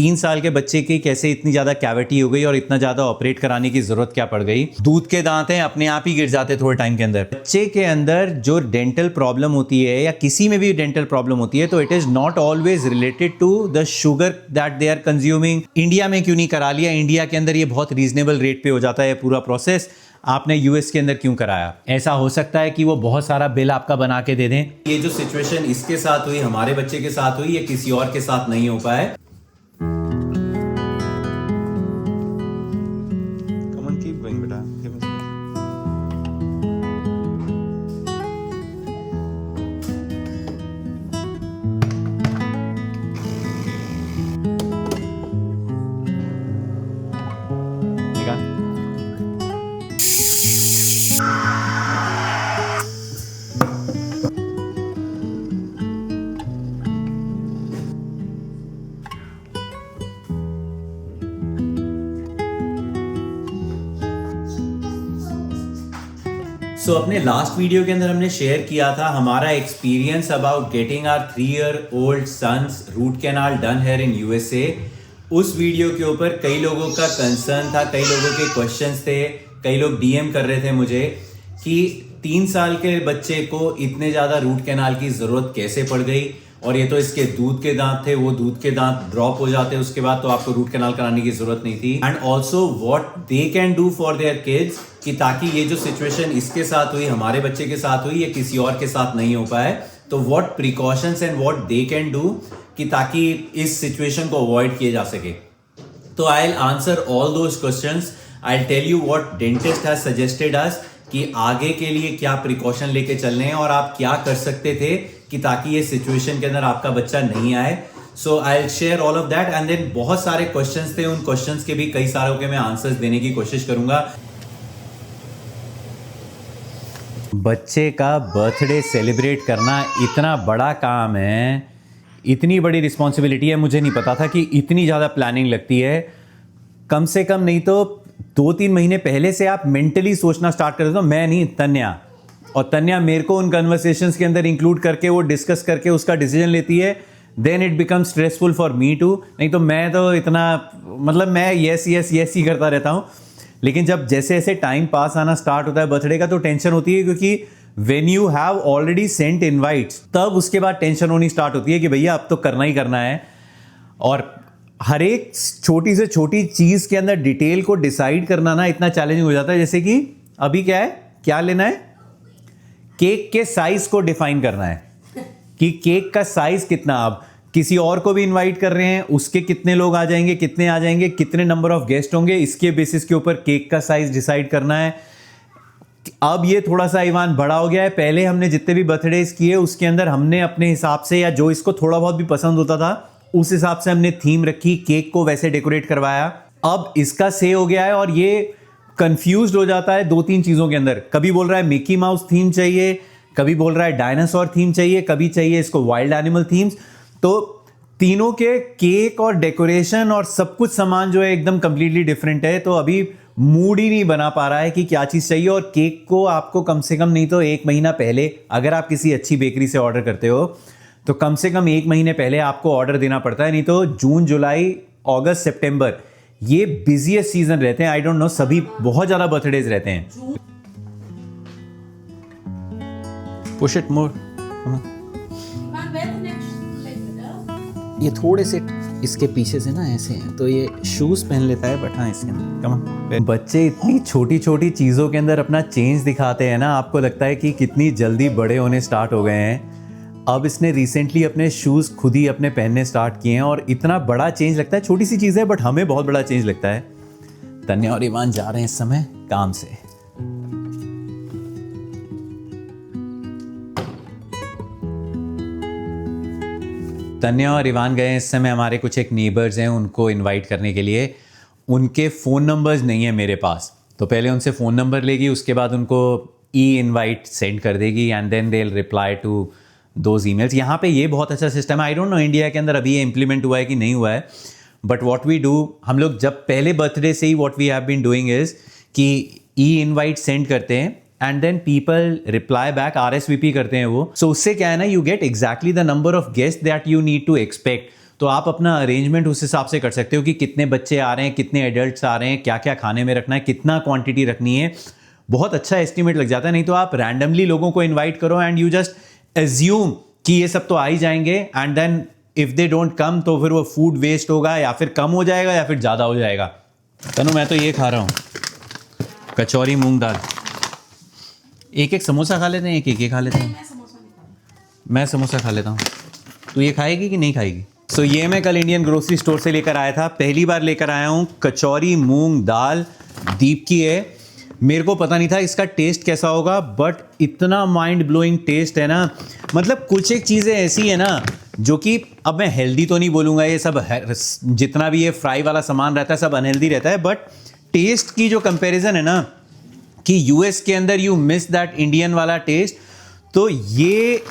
3 साल के बच्चे की कैसे इतनी ज़्यादा कैविटी हो गई और इतना ज़्यादा ऑपरेट कराने की ज़रूरत क्या पड़ गई। दूध के दांत हैं, अपने आप ही गिर जाते थोड़े टाइम के अंदर। बच्चे के अंदर जो डेंटल प्रॉब्लम होती है या किसी में भी डेंटल प्रॉब्लम होती है तो it is not always related to the sugar that they are consuming. India में क्यों नहीं करा लिया? इंडिया के अंदर ये बहुत रीजनेबल रेट पे हो जाता है पूरा प्रोसेस। आपने यूएस के अंदर क्यों कराया? ऐसा हो सकता है कि वो बहुत सारा बिल आपका बना के दे दें। ये जो सिचुएशन इसके साथ हुई, हमारे बच्चे के साथ हुई, ये किसी और के साथ नहीं हो पाए। सो अपने लास्ट वीडियो के अंदर हमने शेयर किया था हमारा experience about getting our 3-year-old son's root canal done here in USA. उस वीडियो के ऊपर कई लोगों का कंसर्न था, कई लोगों के क्वेश्चंस थे, कई लोग डीएम कर रहे थे मुझे कि 3 साल के बच्चे को इतने ज्यादा रूट कैनाल की जरूरत कैसे पड़ गई, और ये तो इसके दूध के दांत थे, वो दूध के दांत ड्रॉप हो जाते उसके बाद तो आपको रूट कैनाल कराने की जरूरत नहीं थी। And also what they can do for their kids, कि ताकि ये जो सिचुएशन इसके साथ हुई, हमारे बच्चे के साथ हुई, ये किसी और के साथ नहीं हो पाए, तो what precautions and what they can do कि ताकि इस सिचुएशन को अवॉइड किया जा सके। तो I will answer all those questions. I will tell you what dentist has suggested us कि आगे के लिए क्या प्रिकॉशन लेके चलने हैं और आप क्या कर सकते थे कि ताकि ये सिचुएशन के अंदर आपका बच्चा नहीं आए। So I will share all of that and then बहुत सारे क्वेश्चंस थे, उन क्वेश्चंस के भी कई सारों के मैं आंसर्स देने की कोशिश करूंगा। बच्चे का बर्थडे सेलिब्रेट करना इतना बड़ा काम है, इतनी बड़ी रिस्पॉन्सिबिलिटी है, मुझे नहीं पता था कि इतनी ज़्यादा प्लानिंग लगती है। कम से कम नहीं तो 2-3 महीने पहले से आप मेंटली सोचना स्टार्ट कर देते हो। मैं नहीं, तन्या, और तन्या मेरे को उन कन्वर्सेशंस के अंदर इंक्लूड करके वो डिस्कस करके उसका डिसीजन लेती है। Then it become stressful for me too. नहीं तो मैं तो इतना, मतलब मैं यस यस यस ही करता रहता हूँ। लेकिन जब जैसे जैसे टाइम पास आना स्टार्ट होता है बर्थडे का तो टेंशन होती है, क्योंकि when you have already sent invites तब उसके बाद टेंशन होनी स्टार्ट होती है कि भैया अब तो करना ही करना है। और हर एक छोटी से छोटी चीज के अंदर डिटेल को डिसाइड करना ना इतना चैलेंजिंग हो जाता है। जैसे कि अभी क्या है, क्या लेना है, केक के साइज को डिफाइन करना है कि केक का साइज कितना। अब किसी और को भी इनवाइट कर रहे हैं, उसके कितने लोग आ जाएंगे, कितने नंबर ऑफ गेस्ट होंगे, इसके बेसिस के ऊपर केक का साइज डिसाइड करना है। अब ये थोड़ा सा ईवान बड़ा हो गया है। पहले हमने जितने भी बर्थडेज किए उसके अंदर हमने अपने हिसाब से, या जो इसको थोड़ा बहुत भी पसंद होता था उस हिसाब से हमने थीम रखी, केक को वैसे डेकोरेट करवाया। अब इसका से हो गया है और ये कंफ्यूज्ड हो जाता है 2-3 चीजों के अंदर। कभी बोल रहा है मिकी माउस थीम चाहिए, कभी बोल रहा है डायनासोर थीम चाहिए, कभी चाहिए इसको वाइल्ड एनिमल थीम्स। तो तीनों के केक और डेकोरेशन और सब कुछ सामान जो है एकदम कंप्लीटली डिफरेंट है। तो अभी मूड ही नहीं बना पा रहा है कि क्या चीज चाहिए। और केक को आपको कम से कम नहीं तो 1 महीना पहले, अगर आप किसी अच्छी बेकरी से ऑर्डर करते हो तो कम से कम 1 महीने पहले आपको ऑर्डर देना पड़ता है। नहीं तो जून, जुलाई, अगस्त, सितंबर ये बिजीएस्ट सीजन रहते हैं। आई डोंट नो, सभी बहुत ज्यादा बर्थडेज रहते हैं। Push it more. ये थोड़े से इसके पीछे से ना ऐसे हैं तो ये शूज पहन लेता है, बट हाँ इसके अंदर कम। बच्चे इतनी छोटी छोटी चीजों के अंदर अपना चेंज दिखाते हैं ना, आपको लगता है कि कितनी जल्दी बड़े होने स्टार्ट हो गए हैं। अब इसने रिसेंटली अपने शूज खुद ही अपने पहनने स्टार्ट किए हैं और इतना बड़ा चेंज लगता है। छोटी सी चीज है बट हमें बहुत बड़ा चेंज लगता है। तन्या और ईवान जा रहे हैं इस समय काम से। तन्या और ईवान गए इस समय, हमारे कुछ एक नेबर्स हैं उनको इनवाइट करने के लिए। उनके फ़ोन नंबर्स नहीं है मेरे पास, तो पहले उनसे फ़ोन नंबर लेगी, उसके बाद उनको ई इनवाइट सेंड कर देगी and then they will reply to those emails. यहाँ पे ये बहुत अच्छा सिस्टम है। आई डोंट नो इंडिया के अंदर अभी ये इम्प्लीमेंट हुआ है कि नहीं हुआ है, बट व्हाट वी डू, हम लोग जब पहले बर्थडे से ही what we have been doing is कि ई इनवाइट सेंड करते हैं and then people reply back, RSVP करते हैं वो। सो उससे क्या है ना, you get exactly the number of guest that you need to expect. तो आप अपना अरेंजमेंट उस हिसाब से कर सकते हो कि कितने बच्चे आ रहे हैं, कितने एडल्ट्स आ रहे हैं, क्या क्या खाने में रखना है, कितना क्वांटिटी रखनी है। बहुत अच्छा एस्टिमेट लग जाता है। नहीं तो आप रैंडमली लोगों को इन्वाइट करो एंड यू जस्ट एज्यूम कि ये सब तो आ ही जाएंगे, and then if they don't come तो फिर वो फूड वेस्ट होगा, या फिर कम हो जाएगा या फिर ज़्यादा हो जाएगा। तनु मैं तो ये खा रहा हूँ, कचौरी मूंग दाल। एक एक समोसा खा लेते हैं, एक एक खा लेते हैं। मैं समोसा खा लेता हूँ। तो ये खाएगी कि नहीं खाएगी? सो ये मैं कल इंडियन ग्रोसरी स्टोर से लेकर आया था, पहली बार लेकर आया हूँ। कचौरी मूंग दाल दीप की है। मेरे को पता नहीं था इसका टेस्ट कैसा होगा, बट इतना माइंड ब्लोइंग टेस्ट है ना। मतलब कुछ एक चीज़ें ऐसी है ना जो कि, अब मैं हेल्दी तो नहीं बोलूँगा, ये सब जितना भी ये फ्राई वाला सामान रहता है सब अनहेल्दी रहता है, बट टेस्ट की जो कंपैरिजन है ना कि यूएस के अंदर यू मिस दैट इंडियन वाला टेस्ट, तो ये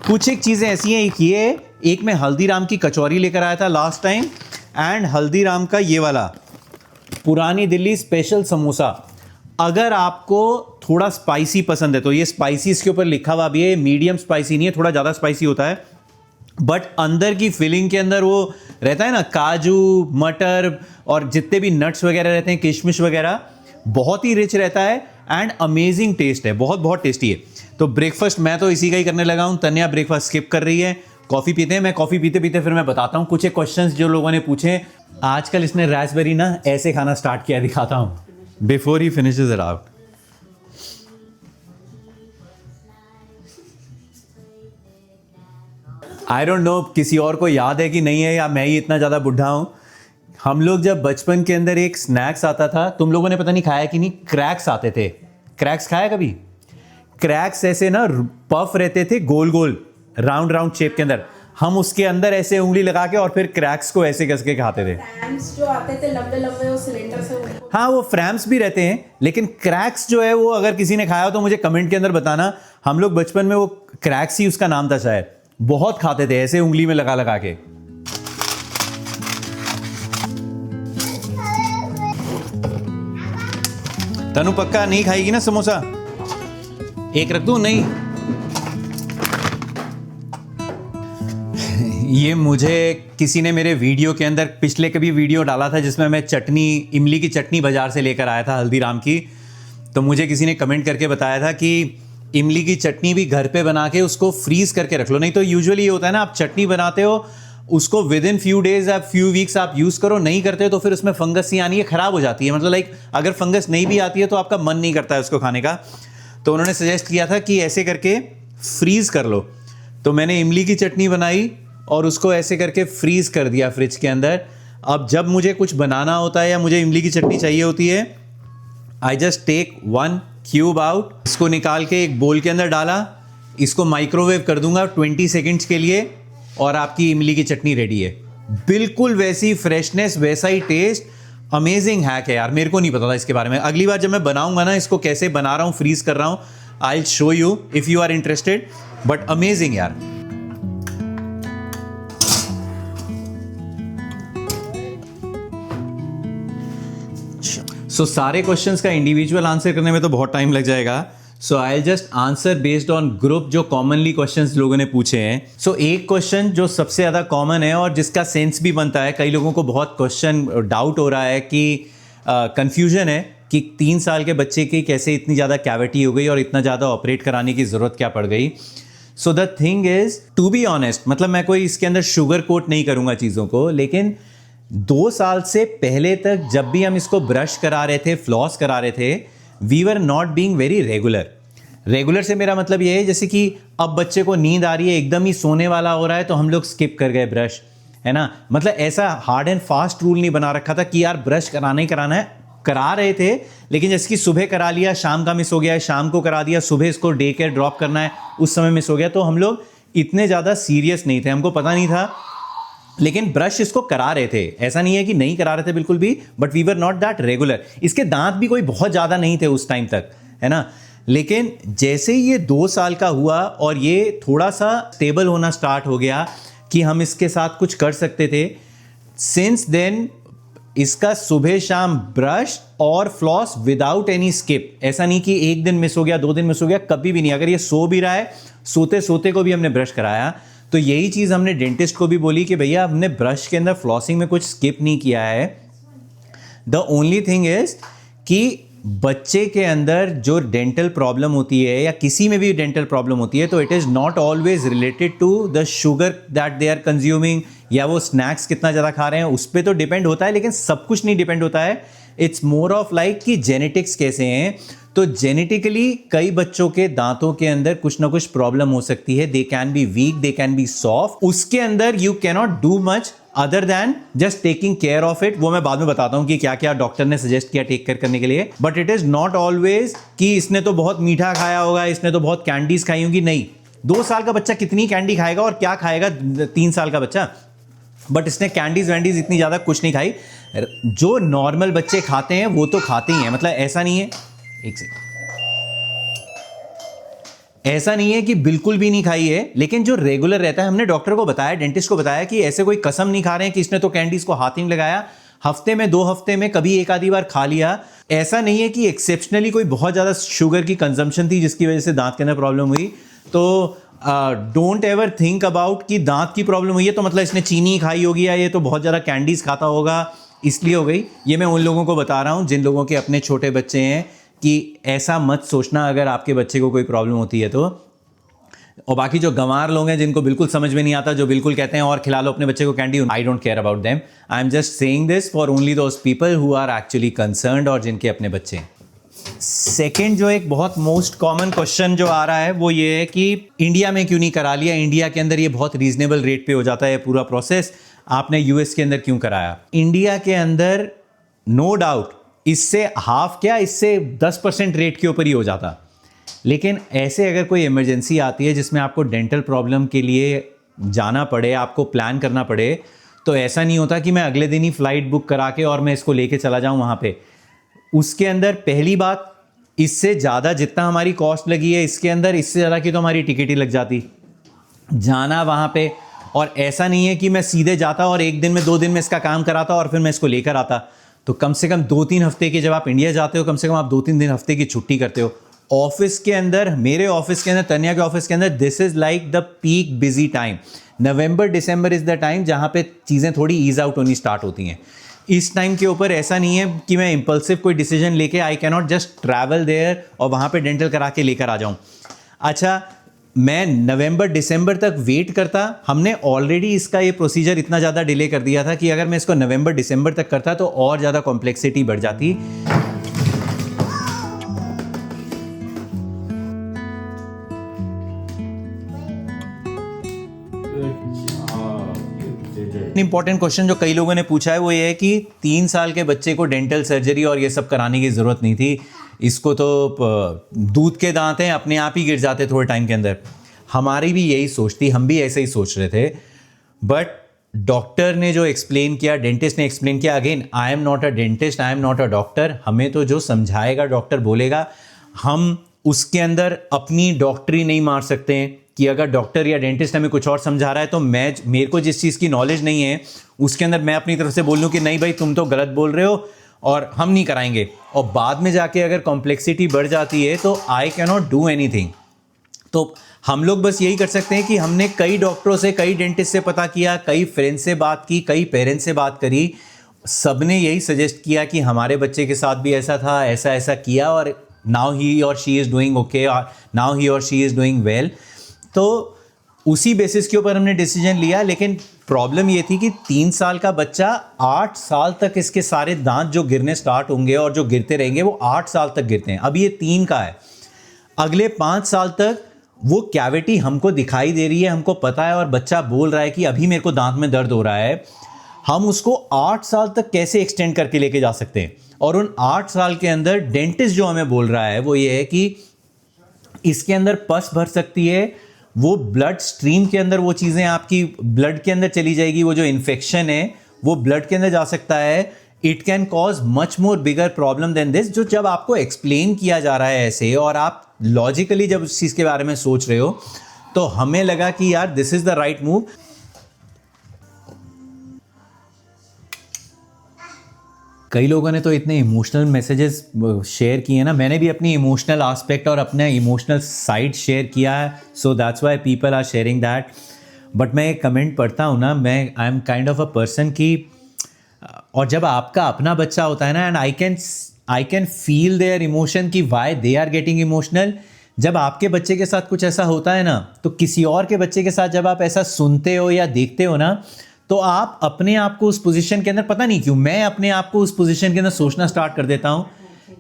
कुछ एक चीज़ें ऐसी हैं। एक मैं हल्दीराम की कचौरी लेकर आया था लास्ट टाइम, एंड हल्दीराम का ये वाला पुरानी दिल्ली स्पेशल समोसा। अगर आपको थोड़ा स्पाइसी पसंद है तो ये स्पाइसी इसके ऊपर लिखा हुआ भी है, मीडियम स्पाइसी नहीं है, थोड़ा ज़्यादा स्पाइसी होता है, बट अंदर की फिलिंग के अंदर वो रहता है ना काजू मटर और जितने भी नट्स वगैरह रहते हैं, किशमिश वगैरह, बहुत ही रिच रहता है एंड अमेजिंग टेस्ट है, बहुत बहुत टेस्टी है। तो ब्रेकफास्ट मैं तो इसी का ही करने लगा हूँ। तन्या ब्रेकफास्ट स्किप कर रही है, कॉफ़ी पीते हैं। मैं कॉफ़ी पीते पीते फिर मैं बताता हूँ कुछ एक क्वेश्चंस जो लोगों ने पूछे। आजकल इसने रास्पबेरी ना ऐसे खाना स्टार्ट किया, दिखाता हूँ before he finishes it out. I don't know किसी और को याद है कि नहीं है, या मैं ही इतना ज़्यादा बुढ़ा हूँ। हम लोग जब बचपन के अंदर एक स्नैक्स आता था, तुम लोगों ने पता नहीं खाया कि नहीं, क्रैक्स आते थे। क्रैक्स खाया कभी? क्रैक्स ऐसे ना पफ रहते थे, गोल गोल राउंड राउंड शेप के अंदर। हम उसके अंदर ऐसे उंगली लगा के और फिर क्रैक्स को ऐसे कस के खाते थे। फ्रैम्स जो आते थे लंबे लंबे, वो सिलेंडर से हाँ, वो फ्रैम्स भी रहते हैं, लेकिन क्रैक्स जो है वो अगर किसी ने खाया हो तो मुझे कमेंट के अंदर बताना। हम लोग बचपन में वो क्रैक्स ही उसका नाम था शायद, बहुत खाते थे ऐसे उंगली में लगा लगा के। तनु पक्का नहीं खाएगी ना समोसा? एक रख दूं? नहीं, ये मुझे किसी ने मेरे वीडियो के अंदर, पिछले कभी वीडियो डाला था जिसमें मैं चटनी, इमली की चटनी बाजार से लेकर आया था हल्दीराम की। तो मुझे किसी ने कमेंट करके बताया था कि इमली की चटनी भी घर पे बना के उसको फ्रीज करके रख लो। नहीं तो यूजुअली ये होता है ना, आप चटनी बनाते हो, उसको विद इन फ्यू डेज या फ्यू वीक्स आप यूज करो, नहीं करते हो तो फिर उसमें फंगस ही आनी है, खराब हो जाती है। मतलब लाइक अगर फंगस नहीं भी आती है तो आपका मन नहीं करता है उसको खाने का। तो उन्होंने सजेस्ट किया था कि ऐसे करके फ्रीज कर लो। तो मैंने इमली की चटनी बनाई और उसको ऐसे करके फ्रीज कर दिया फ्रिज के अंदर। अब जब मुझे कुछ बनाना होता है या मुझे इमली की चटनी चाहिए होती है, I just take one cube out, इसको निकाल के एक बोल के अंदर डाला, इसको माइक्रोवेव कर दूंगा 20 सेकेंड्स के लिए, और आपकी इमली की चटनी रेडी है। बिल्कुल वैसी फ्रेशनेस, वैसा ही टेस्ट। अमेजिंग हैक है यार, मेरे को नहीं पता था इसके बारे में। अगली बार जब मैं बनाऊंगा ना, इसको कैसे बना रहा हूँ, फ्रीज कर रहा हूँ, I will show you if you are interested. But amazing यार। सो सारे क्वेश्चंस का इंडिविजुअल आंसर करने में तो बहुत टाइम लग जाएगा। So I just answer based on group जो कॉमनली क्वेश्चंस लोगों ने पूछे हैं। सो एक क्वेश्चन जो सबसे ज़्यादा कॉमन है और जिसका सेंस भी बनता है, कई लोगों को बहुत क्वेश्चन डाउट हो रहा है कि कंफ्यूजन है कि 3 साल के बच्चे की कैसे इतनी ज़्यादा कैविटी हो गई और इतना ज़्यादा ऑपरेट कराने की ज़रूरत क्या पड़ गई। So the thing is, to be honest, मतलब मैं कोई इसके अंदर शुगर कोट नहीं करूँगा चीज़ों को, लेकिन 2 साल से पहले तक जब भी हम इसको ब्रश करा रहे थे, फ्लॉस करा रहे थे, we were not being very regular से मेरा मतलब ये है जैसे कि अब बच्चे को नींद आ रही है, एकदम ही सोने वाला हो रहा है तो हम लोग स्किप कर गए ब्रश, है ना। मतलब ऐसा हार्ड एंड फास्ट रूल नहीं बना रखा था कि यार ब्रश कराना ही कराना है। करा रहे थे, लेकिन जैसे कि सुबह करा लिया, शाम का मिस हो गया है, शाम को करा दिया, सुबह इसको डे केयर ड्रॉप करना है, उस समय मिस हो गया, तो हम लोग इतने ज़्यादा सीरियस नहीं थे, हमको पता नहीं था। लेकिन ब्रश इसको करा रहे थे, ऐसा नहीं है कि नहीं करा रहे थे बिल्कुल भी, but we were not that regular. इसके दांत भी कोई बहुत ज़्यादा नहीं थे उस टाइम तक, है ना। लेकिन जैसे ही ये 2 साल का हुआ और ये थोड़ा सा स्टेबल होना स्टार्ट हो गया कि हम इसके साथ कुछ कर सकते थे, सिंस देन इसका सुबह शाम ब्रश और फ्लॉस विदाउट एनी स्किप। ऐसा नहीं कि एक दिन मिस हो गया, 2 दिन मिस हो गया, कभी भी नहीं। अगर ये सो भी रहा है, सोते सोते को भी हमने ब्रश कराया। तो यही चीज़ हमने डेंटिस्ट को भी बोली कि भैया हमने ब्रश के अंदर फ्लॉसिंग में कुछ स्किप नहीं किया है। द ओनली थिंग इज कि बच्चे के अंदर जो डेंटल प्रॉब्लम होती है या किसी में भी डेंटल प्रॉब्लम होती है तो it is not always related to the sugar that they are consuming या वो स्नैक्स कितना ज़्यादा खा रहे हैं, उस पर तो डिपेंड होता है, लेकिन सब कुछ नहीं डिपेंड होता है। इट्स मोर ऑफ लाइक कि जेनेटिक्स कैसे हैं। तो जेनेटिकली कई बच्चों के दांतों के अंदर कुछ ना कुछ प्रॉब्लम हो सकती है। They can be weak, they can be soft. उसके अंदर you cannot do much other than just taking care of it. वो मैं बाद में बताता हूं कि क्या क्या डॉक्टर ने सजेस्ट किया टेक केयर करने के लिए। But it is not always कि इसने तो बहुत मीठा खाया होगा, इसने तो बहुत कैंडीज खाई होंगी। नहीं, 2 साल का बच्चा कितनी कैंडी खाएगा और क्या खाएगा 3 साल का बच्चा। बट इसने कैंडीज वैंडीज इतनी ज़्यादा कुछ नहीं खाई। जो नॉर्मल बच्चे खाते हैं वो तो खाते ही हैं, मतलब ऐसा नहीं है, एक सेकंड, ऐसा नहीं है कि बिल्कुल भी नहीं खाई है, लेकिन जो रेगुलर रहता है, हमने डॉक्टर को बताया, डेंटिस्ट को बताया कि ऐसे कोई कसम नहीं खा रहे हैं कि इसने तो कैंडीज को हाथ ही नहीं लगाया। हफ्ते में 2 हफ्ते में कभी एक आधी बार खा लिया। ऐसा नहीं है कि एक्सेप्शनली कोई बहुत ज़्यादा शुगर की कंजम्पशन थी जिसकी वजह से दांत के अंदर प्रॉब्लम हुई। तो डोंट एवर थिंक अबाउट कि दांत की प्रॉब्लम हुई है तो मतलब इसने चीनी खाई होगी या ये तो बहुत ज़्यादा कैंडीज खाता होगा इसलिए हो गई। ये मैं उन लोगों को बता रहा हूँ जिन लोगों के अपने छोटे बच्चे हैं कि ऐसा मत सोचना अगर आपके बच्चे को कोई प्रॉब्लम होती है तो। और बाकी जो गंवार लोग हैं जिनको बिल्कुल समझ में नहीं आता, जो बिल्कुल कहते हैं और खिला लो अपने बच्चे को candy, I don't care about them. I am just saying this for only those people who are actually concerned और जिनके अपने बच्चे हैं। सेकेंड जो एक बहुत मोस्ट कॉमन क्वेश्चन जो आ रहा है वो ये है कि इंडिया में क्यों नहीं करा लिया, इंडिया के अंदर ये बहुत रीजनेबल रेट पे हो जाता है पूरा प्रोसेस, आपने यूएस के अंदर क्यों कराया। इंडिया के अंदर नो डाउट इससे हाफ क्या, इससे 10% रेट के ऊपर ही हो जाता। लेकिन ऐसे अगर कोई इमरजेंसी आती है जिसमें आपको डेंटल प्रॉब्लम के लिए जाना पड़े, आपको प्लान करना पड़े, तो ऐसा नहीं होता कि मैं अगले दिन ही फ्लाइट बुक करा के और मैं इसको लेके चला जाऊं वहाँ पे। उसके अंदर पहली बात, इससे ज़्यादा जितना हमारी कॉस्ट लगी है इसके अंदर, इससे ज़्यादा की तो हमारी टिकट ही लग जाती जाना वहाँ पे। और ऐसा नहीं है कि मैं सीधे जाता और 1 दिन में 2 दिन में इसका काम कराता और फिर मैं इसको लेकर आता। तो कम से कम 2-3 हफ्ते के, जब आप इंडिया जाते हो कम से कम आप 2-3 दिन हफ्ते की छुट्टी करते हो। ऑफिस के अंदर, मेरे ऑफिस के अंदर, तन्या के ऑफिस के अंदर, this is like the peak busy time. November December is the time जहाँ पे चीज़ें थोड़ी ईज आउट होनी स्टार्ट होती हैं। इस टाइम के ऊपर ऐसा नहीं है कि मैं इंपल्सिव कोई डिसीजन लेके, I can not just travel there और वहाँ पे डेंटल करा के लेकर आ जाऊँ। अच्छा, मैं नवंबर दिसंबर तक वेट करता, हमने ऑलरेडी इसका ये प्रोसीजर इतना ज़्यादा डिले कर दिया था कि अगर मैं इसको नवंबर दिसंबर तक करता तो और ज़्यादा कॉम्प्लेक्सिटी बढ़ जाती। इंपॉर्टेंट क्वेश्चन जो कई लोगों ने पूछा है वो ये है कि 3 साल के बच्चे को डेंटल सर्जरी और ये सब कराने की ज़रूरत नहीं थी, इसको तो दूध के दांत हैं, अपने आप ही गिर जाते थोड़े टाइम के अंदर। हमारी भी यही सोच थी, हम भी ऐसे ही सोच रहे थे। बट डॉक्टर ने जो एक्सप्लेन किया, डेंटिस्ट ने एक्सप्लेन किया, again I am not a dentist, I am not a doctor, हमें तो जो समझाएगा डॉक्टर बोलेगा, हम उसके अंदर अपनी डॉक्टरी नहीं मार सकते हैं कि अगर डॉक्टर या डेंटिस्ट हमें कुछ और समझा रहा है तो मेरे को जिस चीज़ की नॉलेज नहीं है उसके अंदर मैं अपनी तरफ से बोल लूँ कि नहीं भाई तुम तो गलत बोल रहे हो और हम नहीं कराएंगे, और बाद में जाके अगर कॉम्प्लेक्सिटी बढ़ जाती है तो आई कैन नॉट डू एनीथिंग। तो हम लोग बस यही कर सकते हैं कि हमने कई डॉक्टरों से, कई डेंटिस्ट से पता किया, कई फ्रेंड से बात की, कई पेरेंट्स से बात करी, सबने यही सजेस्ट किया कि हमारे बच्चे के साथ भी ऐसा था, ऐसा ऐसा किया और नाउ ही और शी इज़ डूइंग ओके, और नाउ ही और शी इज़ डूइंग वेल। तो उसी बेसिस के ऊपर हमने डिसीजन लिया। लेकिन प्रॉब्लम ये थी कि 3 साल का बच्चा 8 साल तक इसके सारे दांत जो गिरने स्टार्ट होंगे और जो गिरते रहेंगे वो 8 साल तक गिरते हैं। अब ये 3 का है, अगले 5 साल तक वो कैविटी हमको दिखाई दे रही है, हमको पता है, और बच्चा बोल रहा है कि अभी मेरे को दांत में दर्द हो रहा है। हम उसको 8 साल तक कैसे एक्सटेंड करके लेके जा सकते हैं? और उन 8 साल के अंदर डेंटिस्ट जो हमें बोल रहा है वो ये है कि इसके अंदर पस भर सकती है, वो ब्लड स्ट्रीम के अंदर वो चीज़ें आपकी ब्लड के अंदर चली जाएगी, वो जो इन्फेक्शन है वो ब्लड के अंदर जा सकता है। It can cause much more bigger problem than this. जो जब आपको एक्सप्लेन किया जा रहा है ऐसे और आप लॉजिकली जब उस चीज़ के बारे में सोच रहे हो तो हमें लगा कि यार this is the right move. कई लोगों ने तो इतने इमोशनल मैसेजेस शेयर किए ना, मैंने भी अपनी इमोशनल एस्पेक्ट और अपना इमोशनल साइड शेयर किया है, so that's why people are sharing that. But मैं एक कमेंट पढ़ता हूँ ना, मैं I am kind of a person की, और जब आपका अपना बच्चा होता है ना, and I can feel their emotion कि why they are getting emotional. जब आपके बच्चे के साथ कुछ ऐसा होता है ना, तो किसी और के बच्चे के साथ जब आप ऐसा सुनते हो या देखते हो ना, तो आप अपने आप को उस पोजीशन के अंदर, पता नहीं क्यों मैं अपने आप को उस पोजीशन के अंदर सोचना स्टार्ट कर देता हूँ,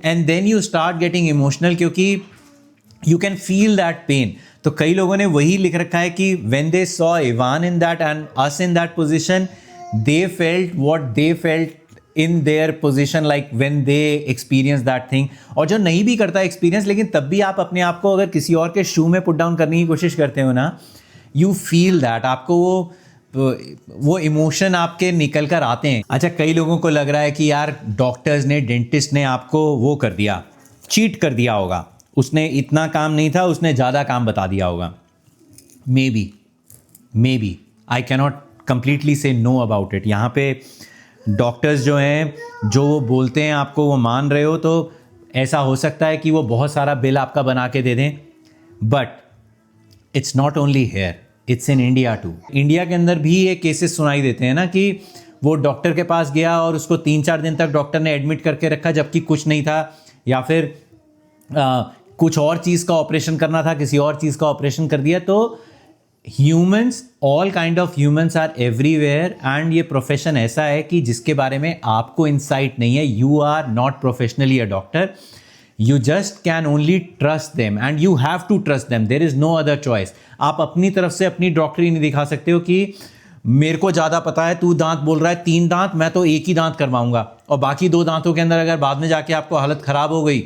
and then you start getting emotional, क्योंकि you can feel that pain. तो कई लोगों ने वही लिख रखा है कि when they saw Ivan in that and us in that position, they felt what they felt in their position, like when they experience that thing. और जो नहीं भी करता एक्सपीरियंस, लेकिन तब भी आप अपने आप को अगर किसी और के शू में पुट डाउन करने की कोशिश करते हो ना, यू फील दैट, आपको वो इमोशन आपके निकल कर आते हैं। अच्छा, कई लोगों को लग रहा है कि यार डॉक्टर्स ने, डेंटिस्ट ने आपको वो कर दिया, चीट कर दिया होगा, उसने इतना काम नहीं था, उसने ज़्यादा काम बता दिया होगा। Maybe I cannot completely say know about it. यहाँ पे डॉक्टर्स जो हैं, जो वो बोलते हैं आपको वो मान रहे हो, तो ऐसा हो सकता है कि वो बहुत सारा बिल आपका बना के दे दें, but it's not only here, it's in India too. India के अंदर भी ये केसेस सुनाई देते हैं ना कि वो डॉक्टर के पास गया और उसको 3-4 दिन तक डॉक्टर ने एडमिट करके रखा जबकि कुछ नहीं था, या फिर कुछ और चीज़ का ऑपरेशन करना था, किसी और चीज़ का ऑपरेशन कर दिया। तो humans, all kind of humans are everywhere, and ये प्रोफेशन ऐसा है कि जिसके बारे में आपको इंसाइट नहीं है। You are not professionally a doctor, you just can only trust them and you have to trust them, there is no other choice। आप अपनी तरफ से अपनी डॉक्टरी नहीं दिखा सकते हो कि मेरे को ज़्यादा पता है, तू दांत बोल रहा है 3 दांत, मैं तो एक ही दांत करवाऊंगा, और बाकी 2 दांतों के अंदर अगर बाद में जाके आपको हालत ख़राब हो गई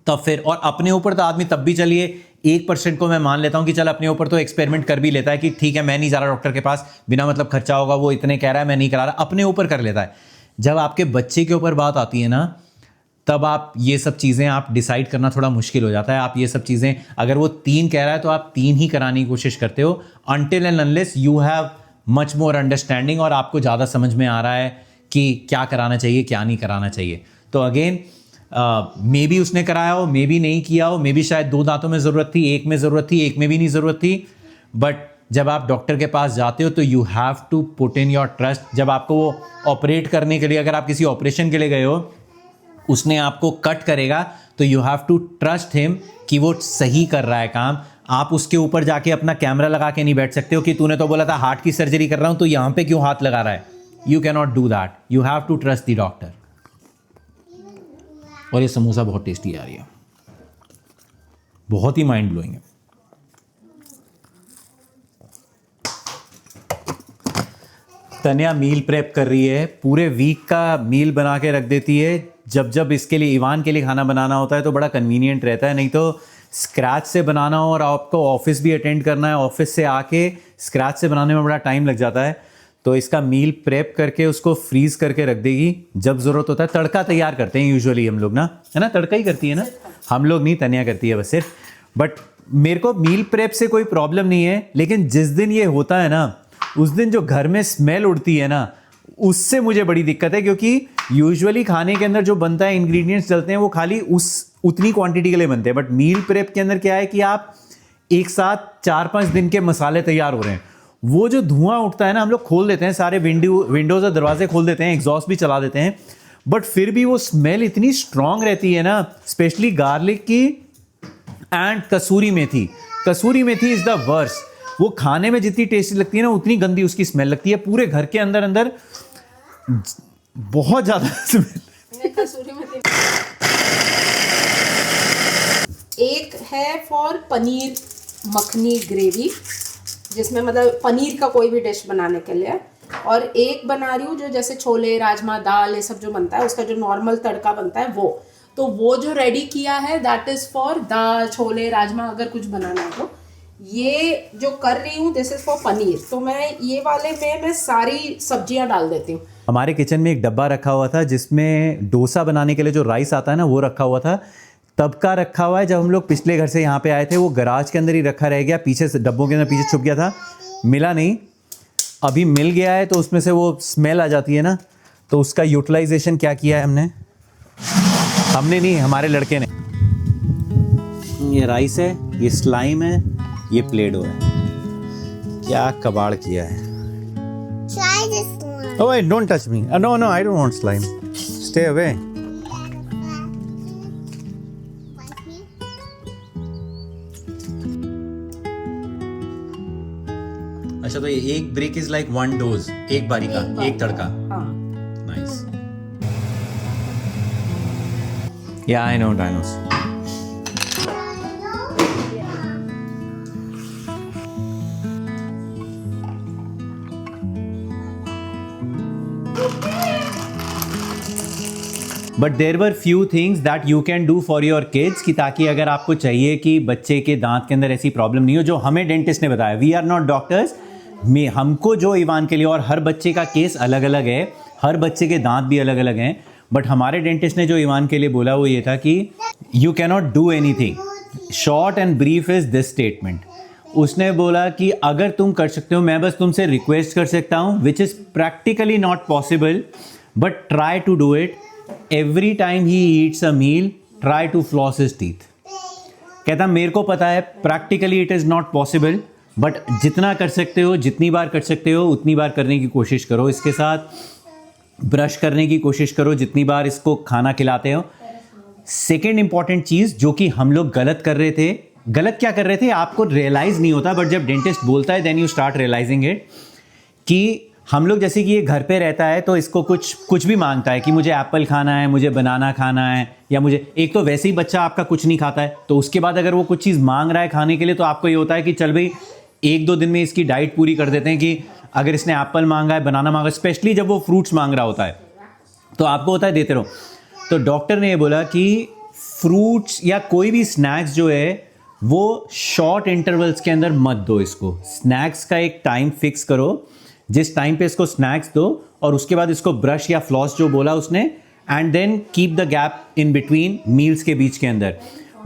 तब फिर। और अपने ऊपर तो आदमी तब भी, चलिए 1% को मैं मान लेता हूँ कि चल अपने ऊपर तो एक्सपेरिमेंट कर भी लेता है कि ठीक है मैं नहीं जा रहा डॉक्टर के पास, बिना मतलब खर्चा होगा, वो इतने कह रहा है मैं नहीं करा रहा, अपने ऊपर कर लेता है। जब आपके बच्चे के ऊपर बात आती है ना, तब आप ये सब चीज़ें आप डिसाइड करना थोड़ा मुश्किल हो जाता है। आप ये सब चीज़ें, अगर वो 3 कह रहा है तो आप 3 ही कराने की कोशिश करते हो, until and unless you have much more understanding, और आपको ज़्यादा समझ में आ रहा है कि क्या कराना चाहिए क्या नहीं कराना चाहिए। तो अगेन मे बी उसने कराया हो, मे बी नहीं किया हो, मे बी शायद 2 दांतों में ज़रूरत थी, एक में ज़रूरत थी, एक में भी नहीं ज़रूरत थी, बट जब आप डॉक्टर के पास जाते हो तो you have to put in your trust. जब आपको वो ऑपरेट करने के लिए, अगर आप किसी ऑपरेशन के लिए गए हो, उसने आपको कट करेगा, तो you have to trust him कि वो सही कर रहा है काम। आप उसके ऊपर जाके अपना कैमरा लगा के नहीं बैठ सकते हो कि तूने तो बोला था हार्ट की सर्जरी कर रहा हूं, तो यहां पे क्यों हाथ लगा रहा है। You can not do that, you have to trust the doctor. और ये समोसा बहुत टेस्टी आ रही है, बहुत ही माइंड ब्लोइंग है। तन्या मील प्रेप कर रही है, पूरे वीक का मील बना के रख देती है। जब इसके लिए, इवान के लिए खाना बनाना होता है तो बड़ा कन्वीनियंट रहता है, नहीं तो स्क्रैच से बनाना हो और आपको ऑफिस भी अटेंड करना है, ऑफिस से आके स्क्रैच से बनाने में बड़ा टाइम लग जाता है। तो इसका मील प्रेप करके उसको फ्रीज करके रख देगी, जब ज़रूरत होता है। तड़का तैयार करते हैं यूजुअली हम लोग ना, है ना, तड़का ही करती है ना, हम लोग नहीं, तन्या करती है बस सिर्फ। बट मेरे को मील प्रेप से कोई प्रॉब्लम नहीं है, लेकिन जिस दिन ये होता है ना, उस दिन जो घर में स्मेल उड़ती है ना, उससे मुझे बड़ी दिक्कत है। क्योंकि यूजुअली खाने के अंदर जो बनता है, इंग्रेडिएंट्स डलते हैं, वो खाली उतनी क्वांटिटी के लिए बनते हैं। बट मील प्रेप के अंदर क्या है कि आप एक साथ 4-5 दिन के मसाले तैयार हो रहे हैं। वो जो धुआं उठता है ना, हम लोग खोल देते हैं सारे विंडोज और दरवाजे खोल देते हैं, एग्जॉस्ट भी चला देते हैं, बट फिर भी वो स्मेल इतनी स्ट्रांग रहती है ना, स्पेशली गार्लिक की and kasuri methi. Kasuri methi is the worst. वो खाने में जितनी टेस्टी लगती है ना, उतनी गंदी उसकी स्मेल लगती है। पूरे घर के अंदर अंदर बहुत ज्यादा स्मेल। कसूरी मेथी एक है फॉर पनीर मखनी ग्रेवी, जिसमें मतलब पनीर का कोई भी डिश बनाने के लिए, और एक बना रही हूँ जो जैसे छोले राजमा दाल ये सब जो बनता है, उसका जो नॉर्मल तड़का बनता है वो। तो वो जो रेडी किया है दैट इज फॉर दाल छोले राजमा, अगर कुछ बनाना है तो। ये जो कर रही हूँ दिस इज फॉर पनीर। तो मैं ये वाले में मैं सारी सब्जियां डाल देती हूँ। हमारे किचन में एक डब्बा रखा हुआ था जिसमें डोसा बनाने के लिए जो राइस आता है ना, वो रखा हुआ था। तब का रखा हुआ है, जब हम लोग पिछले घर से यहाँ पे आए थे, वो गराज के अंदर ही रखा रह गया, पीछे से डब्बों के अंदर पीछे छुप गया था, मिला नहीं। अभी मिल गया है तो उसमें से वो स्मेल आ जाती है ना, तो उसका यूटिलाइजेशन क्या किया है हमने नहीं, हमारे लड़के ने। ये राइस है, ये स्लाइम है, ये प्लेडो है। क्या कबाड़ किया है। Try this one. Oh wait, don't touch me. No, I don't want slime. Stay away. अच्छा, तो ये एक break is like one dose, एक बारी का, एक तड़का। हाँ। Nice. Yeah I know. But there were few things that you can do for your kids, कि ताकि अगर आपको चाहिए कि बच्चे के दांत के अंदर ऐसी प्रॉब्लम नहीं हो, जो हमें डेंटिस्ट ने बताया। वी आर नॉट डॉक्टर्स, में हमको जो इवान के लिए, और हर बच्चे का केस अलग अलग है, हर बच्चे के दांत भी अलग अलग हैं, बट हमारे डेंटिस्ट ने जो इवान के लिए बोला वो ये था कि you cannot do anything. Short and brief is this statement. उसने बोला कि अगर तुम कर सकते हो, मैं बस तुमसे रिक्वेस्ट कर सकता हूँ, which is practically not possible, but try to do it. Every time he eats a meal, try to floss his teeth. कहता मेरे को पता है practically it is not possible, but जितना कर सकते हो, जितनी बार कर सकते हो उतनी बार करने की कोशिश करो। इसके साथ ब्रश करने की कोशिश करो जितनी बार इसको खाना खिलाते हो। सेकेंड इंपॉर्टेंट चीज़ जो कि हम लोग गलत कर रहे थे, गलत क्या कर रहे थे आपको रियलाइज़ नहीं होता, बट जब डेंटिस्ट बोलता है then you start realising it, कि हम लोग जैसे कि ये घर पे रहता है तो इसको कुछ भी मांगता है कि मुझे एप्पल खाना है, मुझे बनाना खाना है, या मुझे, एक तो वैसे ही बच्चा आपका कुछ नहीं खाता है, तो उसके बाद अगर वो कुछ चीज़ मांग रहा है खाने के लिए, तो आपको ये होता है कि चल भाई 1-2 दिन में इसकी डाइट पूरी कर देते हैं, कि अगर इसने एप्पल मांगा है, बनाना मांगा, स्पेशली जब वो फ्रूट्स मांग रहा होता है, तो आपको होता है देते रहो। तो डॉक्टर ने ये बोला कि फ्रूट्स या कोई भी स्नैक्स जो है वो शॉर्ट इंटरवल्स के अंदर मत दो इसको। स्नैक्स का एक टाइम फिक्स करो, जिस टाइम पे इसको स्नैक्स दो, और उसके बाद इसको ब्रश या फ्लॉस जो बोला उसने, and then keep the gap in between meals के बीच के अंदर।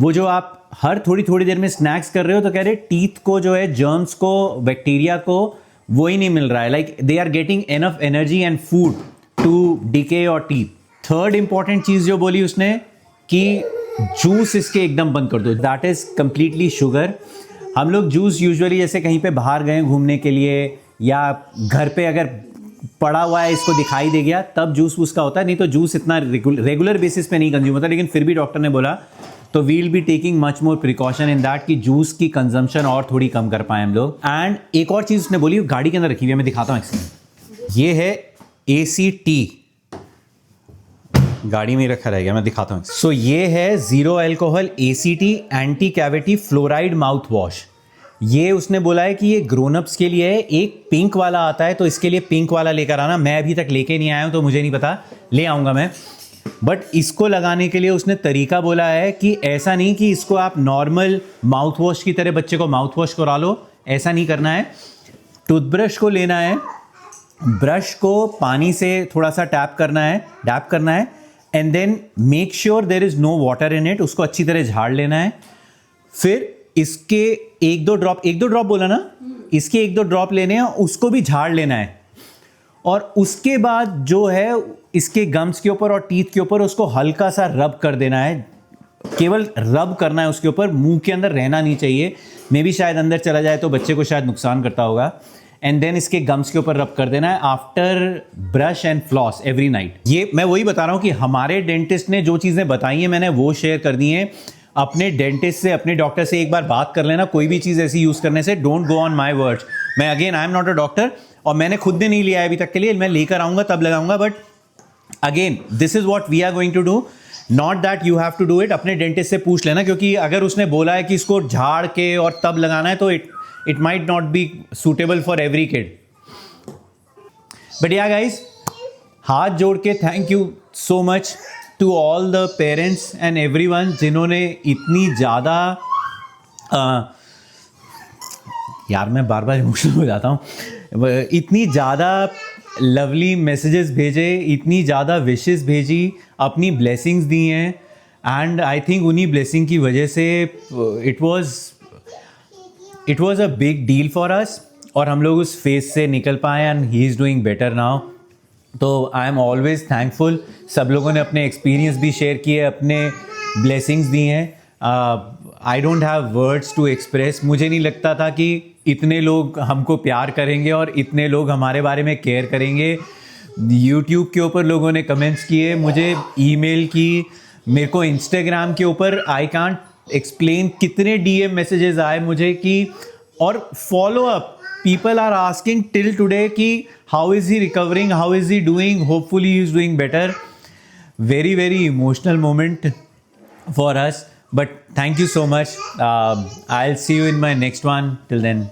वो जो आप हर थोड़ी देर में स्नैक्स कर रहे हो, तो कह रहे टीथ को जो है, जर्म्स को, बैक्टीरिया को वो ही नहीं मिल रहा है, like they are getting enough energy and food to decay your teeth. Third important चीज़ जो बोली उसने कि जूस इसके एकदम बंद कर दो, दैट इज़ कंप्लीटली शुगर। हम लोग जूस यूजुअली जैसे कहीं पे बाहर गए घूमने के लिए, या घर पे अगर पड़ा हुआ है इसको दिखाई दे गया, तब जूस उसका होता है, नहीं तो जूस इतना रेगुलर बेसिस पे नहीं कंज्यूम होता। लेकिन फिर भी डॉक्टर ने बोला, तो we'll be taking much more precaution in that, कि जूस की कंजम्पशन और थोड़ी कम कर पाए हम लोग। एंड एक और चीज़ उसने बोली, गाड़ी के अंदर रखी हुई है, मैं दिखाता हूँ एक्चुअली। ये है ACT, गाड़ी में रखा रहेगा, मैं दिखाता हूँ। सो ये है zero alcohol ACT anti cavity fluoride mouth wash. ये उसने बोला है कि ये ग्रोनअप्स के लिए है। एक पिंक वाला आता है, तो इसके लिए पिंक वाला लेकर आना। मैं अभी तक लेके नहीं आया हूँ, तो मुझे नहीं पता, ले आऊँगा मैं। बट इसको लगाने के लिए उसने तरीका बोला है कि ऐसा नहीं कि इसको आप नॉर्मल माउथ वॉश की तरह बच्चे को माउथ वॉश करा लो, ऐसा नहीं करना है। टूथब्रश को लेना है, ब्रश को पानी से थोड़ा सा डैप करना है, and then make sure there is no water in it. उसको अच्छी तरह झाड़ लेना है। फिर इसके 1-2 ड्रॉप बोला ना, इसके 1-2 ड्रॉप लेने हैं, उसको भी झाड़ लेना है। और उसके बाद जो है इसके गम्स के ऊपर और टीथ के ऊपर उसको हल्का सा रब कर देना है, केवल रब करना है उसके ऊपर, मुंह के अंदर रहना नहीं चाहिए। मे भी शायद अंदर चला जाए तो बच्चे को शायद नुकसान करता होगा। एंड देन इसके गम्स के ऊपर रब कर देना है after brush and floss every night. ये मैं वही बता रहा हूँ कि हमारे डेंटिस्ट ने जो चीज़ें बताई हैं मैंने वो शेयर कर दी हैं। अपने डेंटिस्ट से, अपने डॉक्टर से एक बार बात कर लेना कोई भी चीज़ ऐसी यूज़ करने से। Don't go on my words. मैं again I am not a doctor, और मैंने खुद ने नहीं लिया है अभी तक के लिए, मैं लेकर आऊँगा तब लगाऊंगा। But again this is what we are going to do, not that you have to do it. अपने डेंटिस्ट से पूछ लेना, क्योंकि अगर उसने बोला है कि इसको झाड़ के और तब लगाना है, तो it might not be suitable for every kid. But yeah guys, हाथ जोड़ के thank you so much to all the parents and everyone जिन्होंने इतनी ज़्यादा यार मैं बार बार इमोशनल हो जाता हूँ, इतनी ज़्यादा लवली मैसेजेस भेजे, इतनी ज़्यादा विशेस भेजी, अपनी ब्लेसिंग्स दी हैं। एंड आई थिंक उन्हीं ब्लेसिंग की वजह से it was a big deal for us, और हम लोग उस फेज से निकल पाए and he is doing better now. तो आई एम ऑलवेज थैंकफुल। सब लोगों ने अपने एक्सपीरियंस भी शेयर किए, अपने ब्लेसिंग्स दी हैं। I don't have words to express. मुझे नहीं लगता था कि इतने लोग हमको प्यार करेंगे और इतने लोग हमारे बारे में केयर करेंगे। यूट्यूब के ऊपर लोगों ने कमेंट्स किए, मुझे ईमेल की, मेरे को इंस्टाग्राम के ऊपर आई कांट एक्सप्लेन कितने डीएम मैसेजेस आए मुझे कि, और follow up people are asking till today कि how is he recovering, how is he doing, hopefully he is doing better. Very very emotional moment for us, but thank you so much. I'll see you in my next one. Till then,